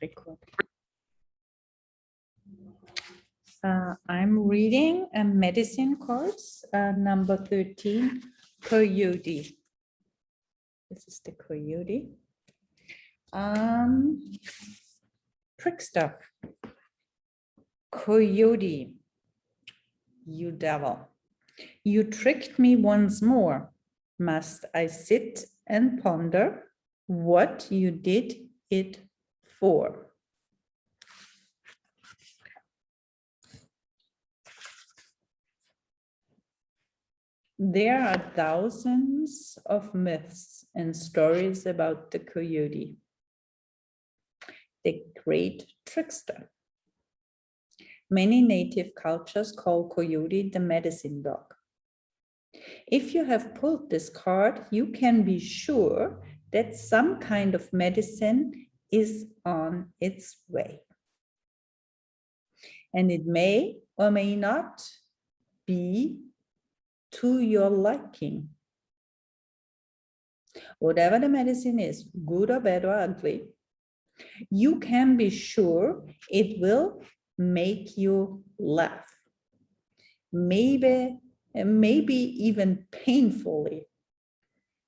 record. I'm reading a medicine course, number 13, COYOTE. This is the COYOTE. Trickster. COYOTE, you devil. You tricked me once more. Must I sit and ponder what you did it for? There are thousands of myths and stories about the coyote, the great trickster. Many native cultures call coyote the medicine dog. If you have pulled this card, you can be sure that some kind of medicine is on its way. And it may or may not be to your liking. Whatever the medicine is, good or bad or ugly, you can be sure it will make you laugh. Maybe even painfully.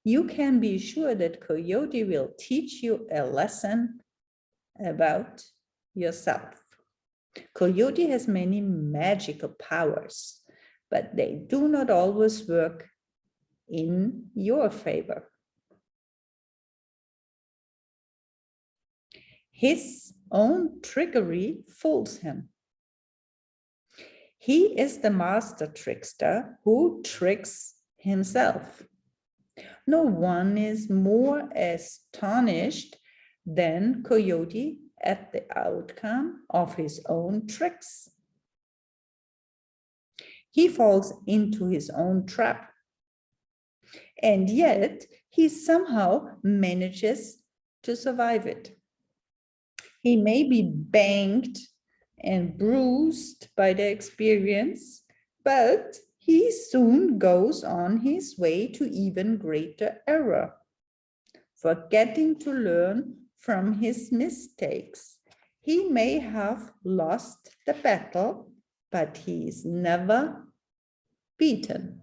You can be sure that coyote will teach you a lesson about yourself. Coyote has many magical powers, but they do not always work in your favor. His own trickery fools him. He is the master trickster who tricks himself. No one is more astonished than Coyote at the outcome of his own tricks. He falls into his own trap, and yet he somehow manages to survive it. He may be banged and bruised by the experience, but he soon goes on his way to even greater error, forgetting to learn from his mistakes. He may have lost the battle, but he is never beaten.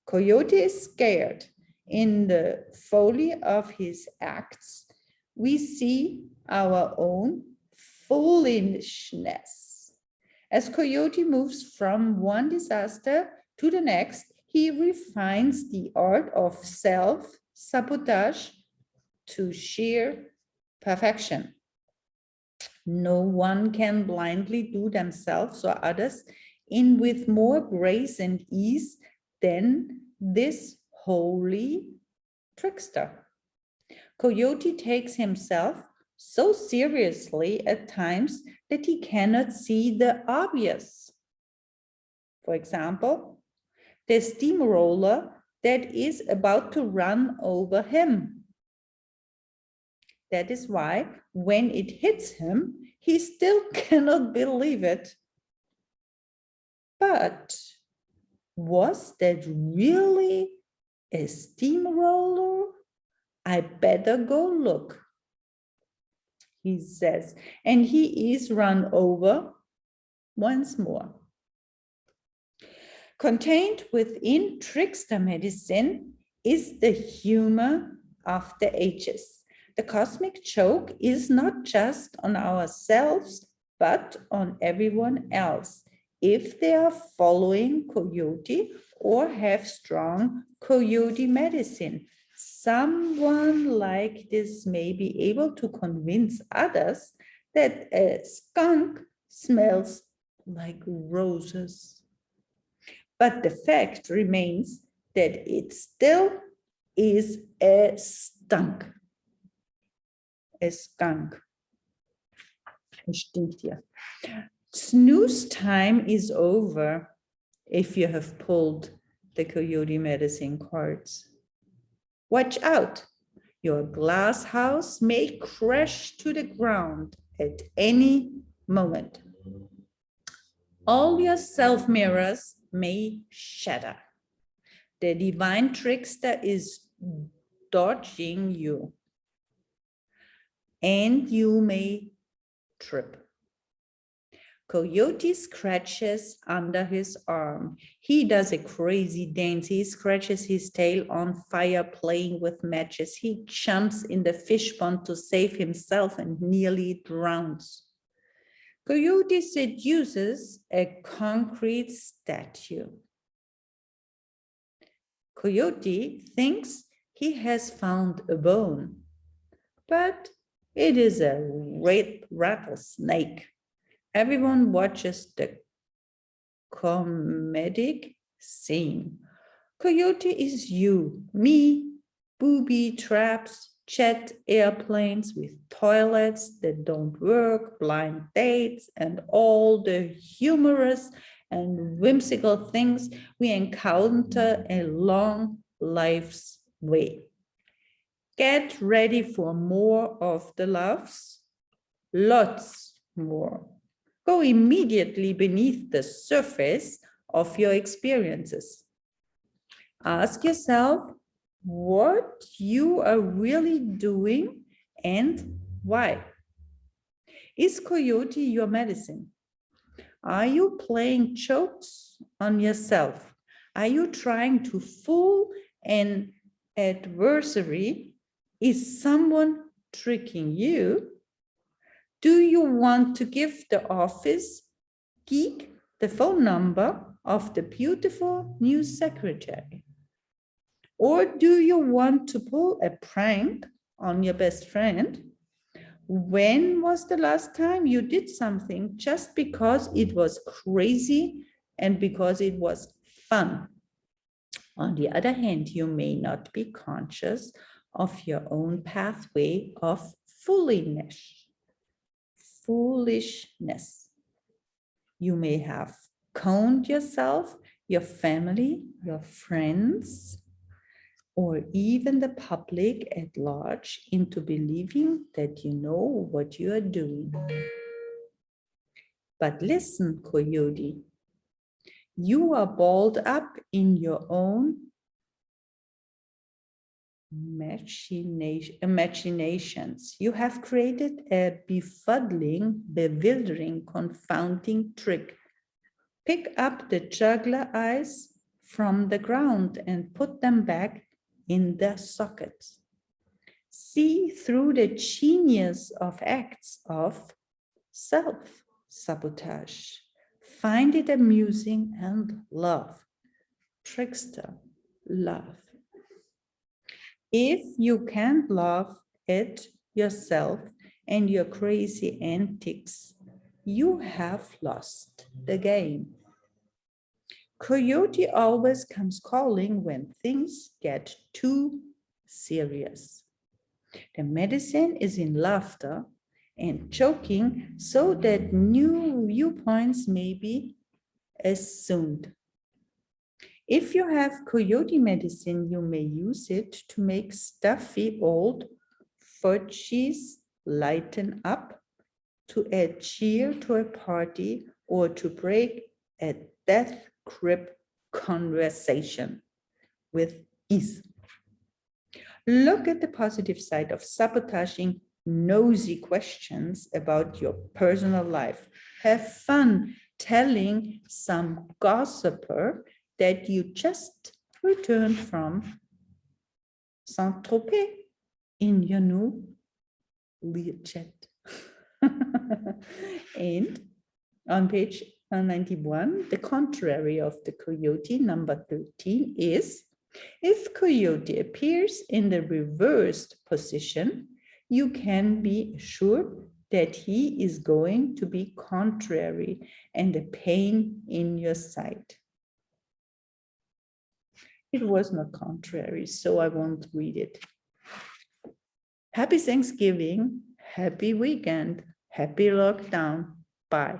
Coyote is scared. In the folly of his acts, we see our own foolishness. As Coyote moves from one disaster to the next, he refines the art of self-sabotage to sheer perfection. No one can blindly do themselves or others in with more grace and ease than this holy trickster. Coyote takes himself so seriously at times that he cannot see the obvious. For example, the steamroller that is about to run over him. That is why when it hits him, he still cannot believe it. But was that really a steamroller? I better go look, he says, and he is run over once more. Contained within trickster medicine is the humor of the ages. The cosmic joke is not just on ourselves, but on everyone else, if they are following coyote or have strong coyote medicine. Someone like this may be able to convince others that a skunk smells like roses. But the fact remains that it still is a skunk. A skunk. Stinkt hier. Snooze time is over if you have pulled the coyote medicine cards. Watch out, your glass house may crash to the ground at any moment. All your self mirrors may shatter. The divine trickster is dodging you. and you may trip. Coyote scratches under his arm. He does a crazy dance. He scratches his tail on fire, playing with matches. He jumps in the fish pond to save himself and nearly drowns. Coyote seduces a concrete statue. Coyote thinks he has found a bone, but it is a red rattlesnake. Everyone watches the comedic scene. Coyote is you, me, booby traps, jet airplanes with toilets that don't work, blind dates, and all the humorous and whimsical things we encounter along life's way. Get ready for more of the laughs, lots more. Go immediately beneath the surface of your experiences. Ask yourself what you are really doing and why. Is Coyote your medicine? Are you playing jokes on yourself? Are you trying to fool an adversary? Is someone tricking you? Do you want to give the office geek the phone number of the beautiful new secretary? Or do you want to pull a prank on your best friend? When was the last time you did something just because it was crazy and because it was fun? On the other hand, you may not be conscious of your own pathway of foolishness. You may have conned yourself, your family, your friends, or even the public at large into believing that you know what you are doing. But listen, Coyote, you are balled up in your own imaginations. You have created a befuddling, bewildering, confounding trick. Pick up the juggler eyes from the ground and put them back in their sockets. See through the genius of acts of self-sabotage. Find it amusing and love. Trickster, love. If you can't laugh at yourself and your crazy antics, you have lost the game. Coyote always comes calling when things get too serious. The medicine is in laughter and joking so that new viewpoints may be assumed. If you have Coyote medicine, you may use it to make stuffy old fudgies lighten up, to add cheer to a party, or to break a death grip conversation with ease. Look at the positive side of sabotaging nosy questions about your personal life. Have fun telling some gossiper that you just returned from Saint-Tropez in your new Learjet. And on page 91, the contrary of the Coyote, number 13, is if Coyote appears in the reversed position, you can be assured that he is going to be contrary and a pain in your side. It was not contrary, so I won't read it. Happy Thanksgiving, happy weekend, happy lockdown. Bye.